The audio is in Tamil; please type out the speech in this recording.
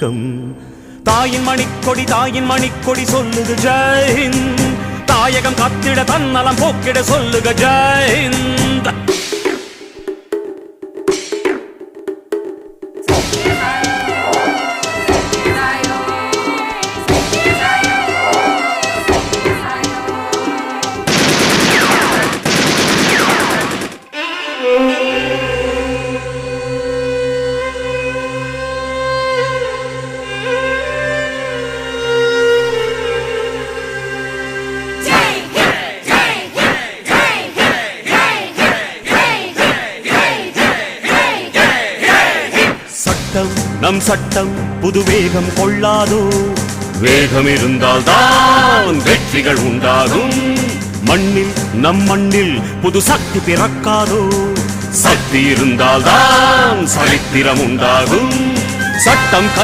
வணக்கம். தாயின் மணிக்கொடி சொல்லுது ஜெய் ஹிந்த். தாயகம் காத்திட தன்னலம் போக்கிட சொல்லுக ஜெய் ஹிந்த். நம் சட்டம் புது வேகம் கொள்ளாதோ. வேகம் இருந்தால் தான் வெற்றிகள் உண்டாகும். மண்ணில் நம் மண்ணில் புது சக்தி பிறக்காதோ. சக்தி இருந்தால் தான் சரித்திரம் உண்டாகும். சட்டம்